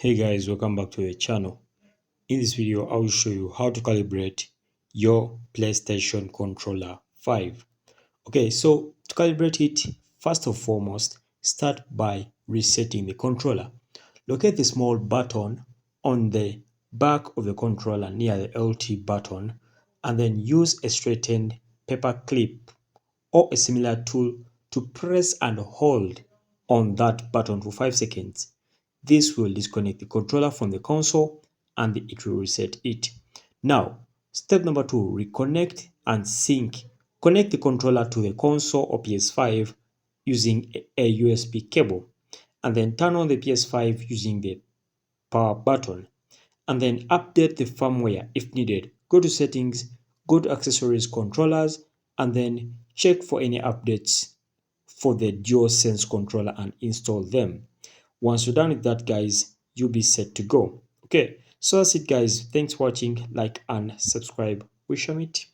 Hey guys, welcome back to the channel. In this video, I will show you how to calibrate your PlayStation controller 5. Okay, so to calibrate it, first and foremost, start by resetting the controller. Locate the small button on the back of the controller near the LT button and then use a straightened paper clip or a similar tool to press and hold on that button for 5 seconds. This will disconnect the controller from the console and it will reset it. Now, step number 2, reconnect and sync. Connect the controller to the console or PS5 using a USB cable and then turn on the PS5 using the power button and then update the firmware if needed. Go to settings, go to accessories controllers and then check for any updates for the DualSense controller and install them. Once you're done with that, guys, you'll be set to go. Okay, so that's it, guys. Thanks for watching. Like and subscribe. We shall meet.